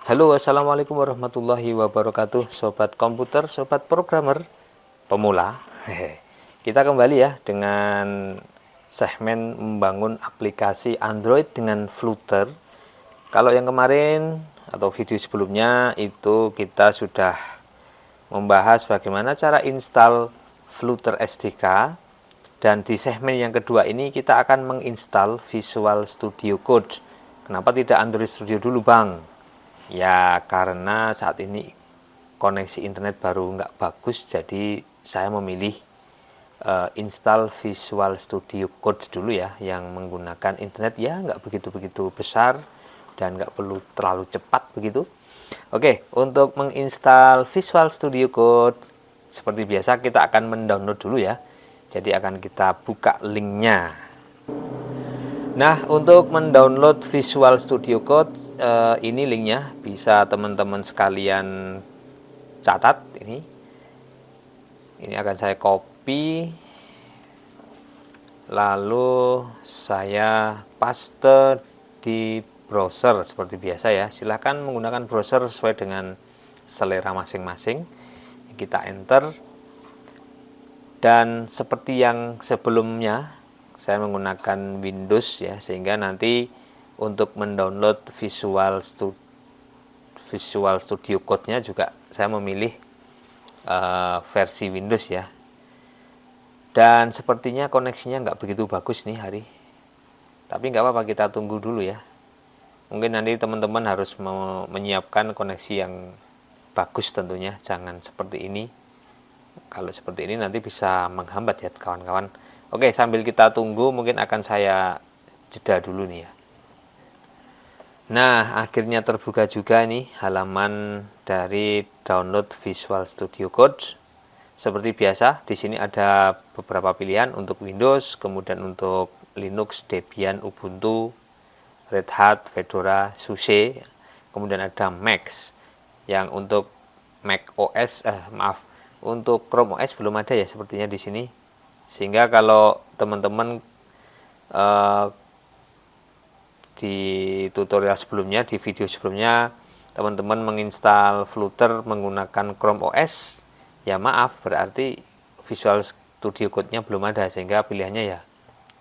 Halo, assalamualaikum warahmatullahi wabarakatuh, sobat komputer, sobat programmer, pemula. Kita kembali ya dengan segmen membangun aplikasi Android dengan Flutter. Kalau yang kemarin atau video sebelumnya itu kita sudah membahas bagaimana cara install Flutter SDK, dan di segmen yang kedua ini kita akan menginstal Visual Studio Code. Kenapa tidak Android Studio dulu, Bang? Ya karena saat ini koneksi internet baru nggak bagus, jadi saya memilih install Visual Studio Code dulu ya, yang menggunakan internet ya nggak begitu besar dan nggak perlu terlalu cepat begitu. Oke, untuk menginstal Visual Studio Code seperti biasa kita akan mendownload dulu ya. Jadi akan kita buka linknya. Nah, untuk mendownload Visual Studio Code, ini linknya, bisa teman-teman sekalian catat ini. Ini akan saya copy, lalu saya paste di browser seperti biasa ya. Silahkan menggunakan browser sesuai dengan selera masing-masing. Kita enter, dan seperti yang sebelumnya, saya menggunakan Windows ya, sehingga nanti untuk mendownload Visual Studio Code-nya juga saya memilih versi Windows ya. Dan sepertinya koneksinya nggak begitu bagus nih hari, tapi nggak apa-apa, kita tunggu dulu ya. Mungkin nanti teman-teman harus menyiapkan koneksi yang bagus tentunya, jangan seperti ini. Kalau seperti ini nanti bisa menghambat ya kawan-kawan. Oke, sambil kita tunggu mungkin akan saya jeda dulu nih ya. Nah, akhirnya terbuka juga nih halaman dari download Visual Studio Code. Seperti biasa, di sini ada beberapa pilihan untuk Windows, kemudian untuk Linux, Debian, Ubuntu, Red Hat, Fedora, SUSE, kemudian ada Mac. Yang untuk Mac OS, untuk Chrome OS belum ada ya sepertinya di sini. Sehingga kalau teman-teman di tutorial sebelumnya, di video sebelumnya, teman-teman menginstal Flutter menggunakan Chrome OS, ya maaf, berarti Visual Studio Code-nya belum ada, sehingga pilihannya ya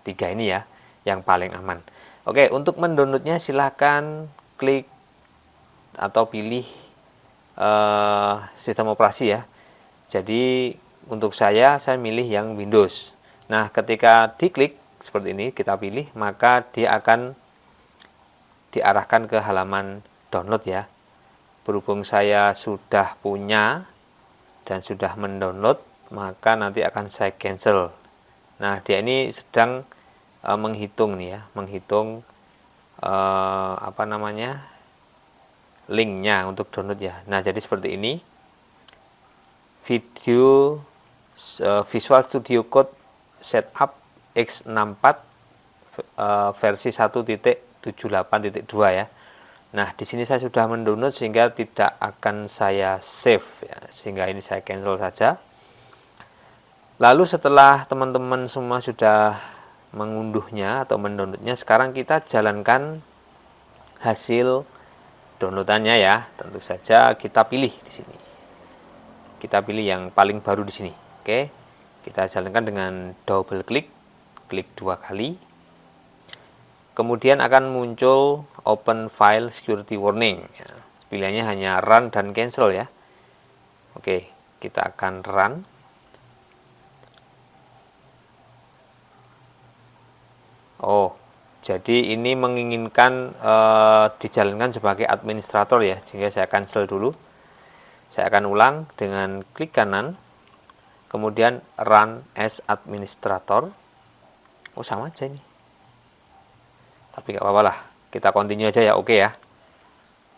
3 ini ya, yang paling aman. Oke, untuk mendownloadnya silahkan klik atau pilih sistem operasi ya. Jadi untuk saya milih yang Windows. Nah, ketika diklik seperti ini, kita pilih, maka dia akan diarahkan ke halaman download ya. Berhubung saya sudah punya dan sudah mendownload, maka nanti akan saya cancel. Nah, dia ini sedang menghitung nih ya, menghitung linknya untuk download ya. Nah, jadi seperti ini. Video Visual Studio Code Setup x64 versi 1.78.2 ya. Nah, di sini saya sudah mendownload sehingga tidak akan saya save ya, sehingga ini saya cancel saja. Lalu setelah teman-teman semua sudah mengunduhnya atau mendownloadnya, sekarang kita jalankan hasil downloadannya ya. Tentu saja kita pilih di sini. Kita pilih yang paling baru di sini. Oke, kita jalankan dengan double klik 2 kali. Kemudian akan muncul open file security warning. Pilihannya hanya run dan cancel ya. Oke, kita akan run. Oh, jadi ini menginginkan dijalankan sebagai administrator ya, sehingga saya cancel dulu. Saya akan ulang dengan klik kanan, kemudian run as administrator. Oh, sama aja ini. Tapi nggak apa-apa lah, kita continue aja ya, oke ya.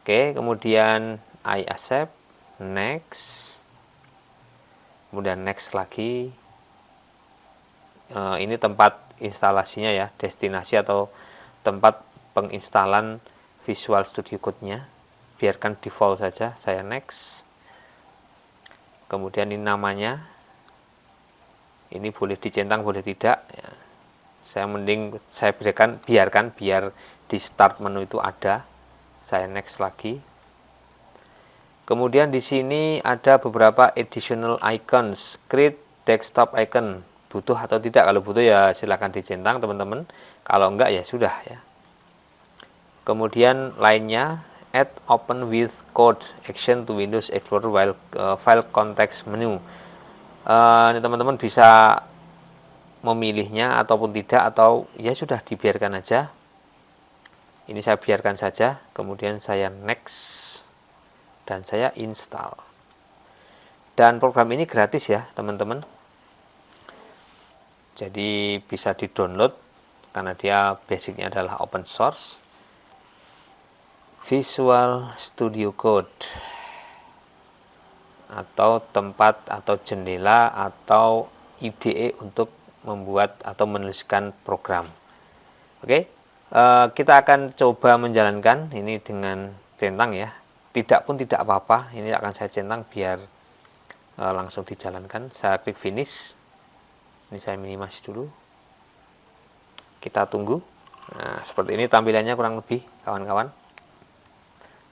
Oke, kemudian I accept, next, kemudian next lagi. Ini tempat instalasinya ya, destinasi atau tempat penginstalan Visual Studio Code-nya. Biarkan default saja, saya next. Kemudian ini namanya, ini boleh dicentang boleh tidak ya. Saya biarkan biar di start menu itu ada. Saya next lagi. Kemudian di sini ada beberapa additional icons. Create desktop icon. Butuh atau tidak? Kalau butuh ya silahkan dicentang teman-teman. Kalau enggak ya sudah ya. Kemudian lainnya, add open with code action to Windows Explorer while file context menu. Ini teman-teman bisa memilihnya ataupun tidak, atau ya sudah dibiarkan aja. Ini saya biarkan saja. Kemudian saya next dan saya install. Dan program ini gratis ya teman-teman. Jadi bisa di-download karena dia basicnya adalah open source. Visual Studio Code, atau tempat atau jendela atau IDE untuk membuat atau menuliskan program. Oke, kita akan coba menjalankan ini dengan centang ya. Tidak pun tidak apa-apa, ini akan saya centang biar langsung dijalankan. Saya klik finish. Ini saya minimize dulu. Kita tunggu. Nah, seperti ini tampilannya kurang lebih kawan-kawan.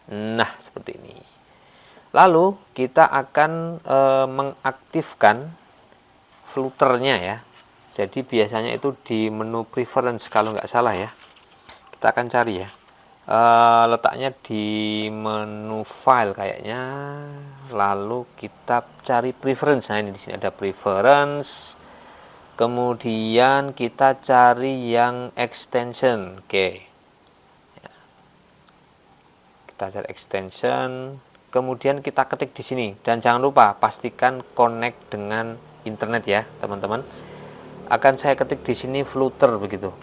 Nah, seperti ini. Lalu kita akan mengaktifkan Flutter-nya ya. Jadi biasanya itu di menu preference kalau nggak salah ya. Kita akan cari ya. Letaknya di menu file kayaknya. Lalu kita cari preference. Nah, ini di sini ada preference. Kemudian kita cari yang extension. Oke. Kita cari extension, kemudian kita ketik di sini, dan jangan lupa pastikan connect dengan internet ya teman-teman. Akan saya ketik di sini Flutter begitu,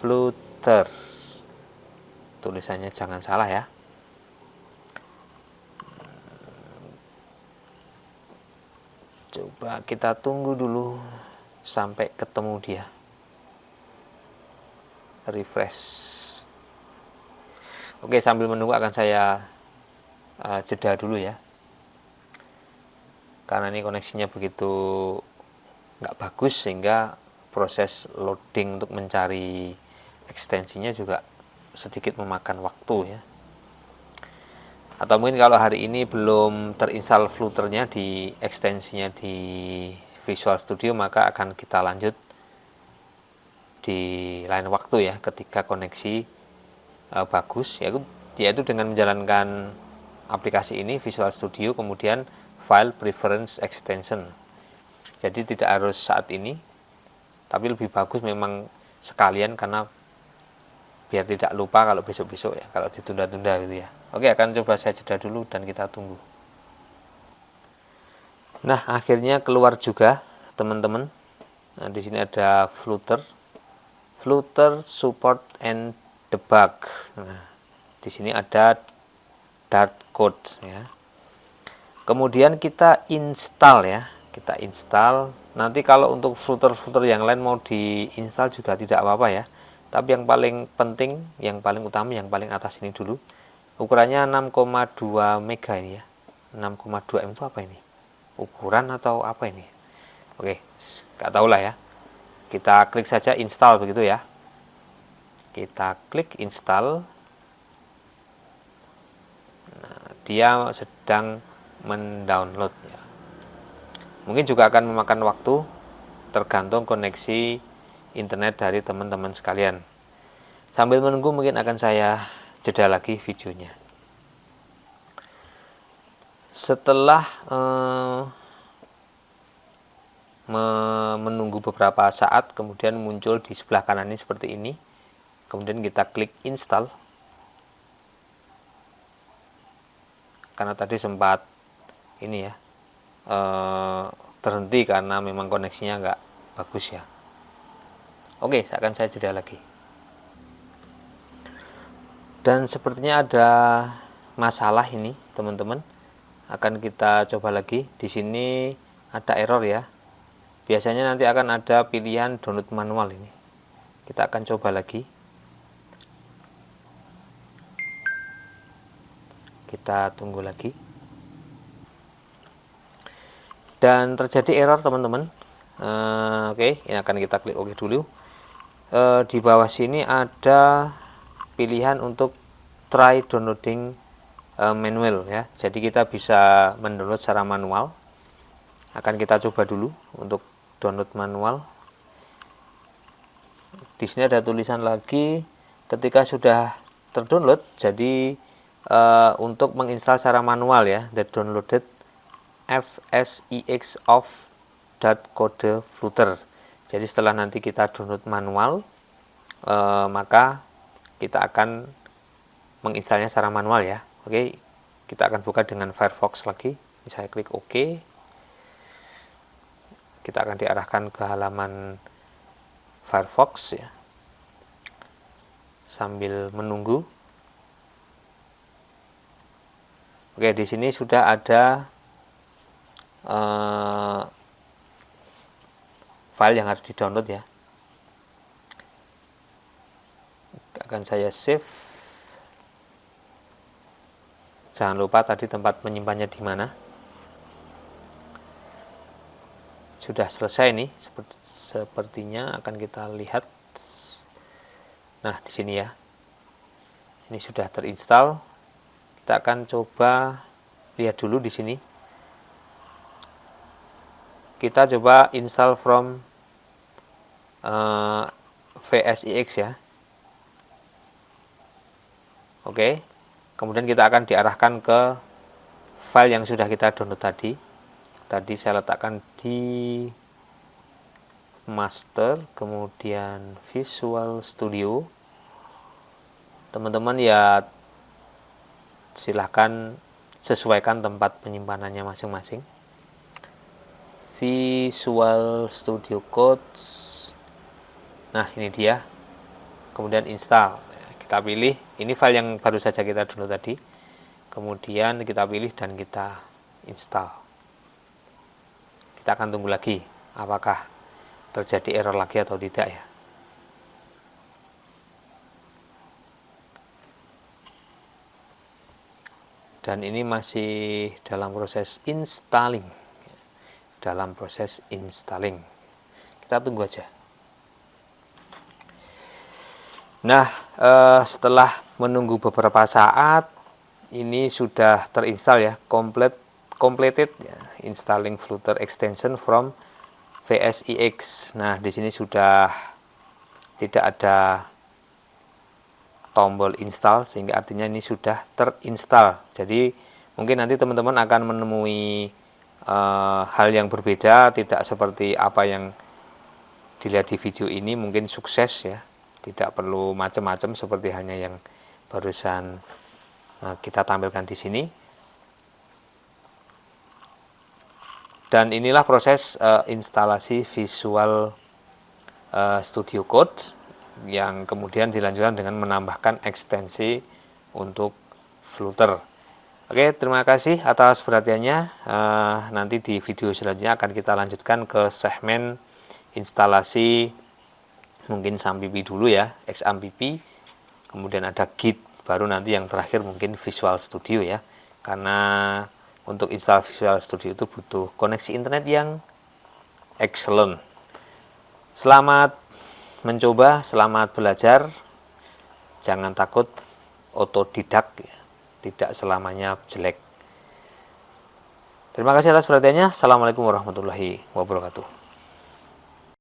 Flutter, tulisannya jangan salah ya. Coba kita tunggu dulu sampai ketemu dia, refresh. Oke, sambil menunggu akan saya jeda dulu ya, karena ini koneksinya begitu nggak bagus sehingga proses loading untuk mencari ekstensinya juga sedikit memakan waktu ya. Atau mungkin kalau hari ini belum terinstall Flutter-nya di ekstensinya di Visual Studio, maka akan kita lanjut di lain waktu ya, ketika koneksi bagus, yaitu dengan menjalankan aplikasi ini Visual Studio, kemudian file preference extension. Jadi tidak harus saat ini, tapi lebih bagus memang sekalian, karena biar tidak lupa kalau besok-besok ya, kalau ditunda-tunda gitu ya. Oke, akan coba saya jeda dulu dan kita tunggu. Nah, akhirnya keluar juga teman-teman. Nah, di sini ada Flutter support and debug. Nah, di sini ada Dart code ya. Kemudian kita install ya. Kita install. Nanti kalau untuk Flutter yang lain mau diinstal juga tidak apa-apa ya. Tapi yang paling penting, yang paling utama, yang paling atas ini dulu. Ukurannya 6,2 mega ini ya. 6,2 M itu apa ini? Ukuran atau apa ini? Oke, nggak tahu lah ya. Kita klik saja install begitu ya. Kita klik install. Nah, dia sedang mendownload ya. Mungkin juga akan memakan waktu, tergantung koneksi internet dari teman-teman sekalian. Sambil menunggu mungkin akan saya jeda lagi videonya. Setelah menunggu beberapa saat, kemudian muncul di sebelah kanan ini seperti ini. Kemudian kita klik install, karena tadi sempat ini ya terhenti karena memang koneksinya nggak bagus ya. Oke, akan saya jeda lagi. Dan sepertinya ada masalah ini teman-teman. Akan kita coba lagi. Di sini ada error ya. Biasanya nanti akan ada pilihan download manual ini. Kita akan coba lagi. Kita tunggu lagi. Dan terjadi error teman-teman. Oke, ini akan kita klik OK dulu. Di bawah sini ada pilihan untuk try downloading manual ya. Jadi kita bisa mendownload secara manual. Akan kita coba dulu untuk download manual. Di sini ada tulisan lagi ketika sudah terdownload, jadi untuk menginstal secara manual ya, the downloaded fsix of .code flutter. Jadi setelah nanti kita download manual, maka kita akan menginstalnya secara manual ya. Oke, kita akan buka dengan Firefox lagi. Saya klik OK. Kita akan diarahkan ke halaman Firefox ya. Sambil menunggu. Oke, di sini sudah ada file yang harus di-download ya. Akan saya save. Jangan lupa tadi tempat menyimpannya di mana. Sudah selesai nih, sepertinya akan kita lihat. Nah, di sini ya. Ini sudah terinstall. Kita akan coba lihat dulu di sini. Kita coba install from VSIX ya. Oke. Kemudian kita akan diarahkan ke file yang sudah kita download tadi. Tadi saya letakkan di master, kemudian Visual Studio. Teman-teman ya silahkan sesuaikan tempat penyimpanannya masing-masing. Visual Studio Codes. Nah, ini dia. Kemudian install. Kita pilih, ini file yang baru saja kita download tadi. Kemudian kita pilih dan kita install. Kita akan tunggu lagi apakah terjadi error lagi atau tidak ya. Dan ini masih dalam proses installing. Kita tunggu aja. Nah, setelah menunggu beberapa saat, ini sudah terinstall ya, completed ya, installing Flutter extension from VSIX. Nah, di sini sudah tidak ada tombol install, sehingga artinya ini sudah terinstall. Jadi mungkin nanti teman-teman akan menemui hal yang berbeda, tidak seperti apa yang dilihat di video ini. Mungkin sukses ya, tidak perlu macam-macam seperti hanya yang barusan kita tampilkan di sini. Dan inilah proses instalasi Visual Studio Code yang kemudian dilanjutkan dengan menambahkan ekstensi untuk Flutter. Oke, terima kasih atas perhatiannya. Nanti di video selanjutnya akan kita lanjutkan ke segmen instalasi mungkin XAMPP dulu ya, XAMPP. Kemudian ada Git, baru nanti yang terakhir mungkin Visual Studio ya. Karena untuk install Visual Studio itu butuh koneksi internet yang excellent. Selamat mencoba, selamat belajar. Jangan takut, otodidak ya, tidak selamanya jelek. Terima kasih atas perhatiannya. Assalamualaikum warahmatullahi wabarakatuh.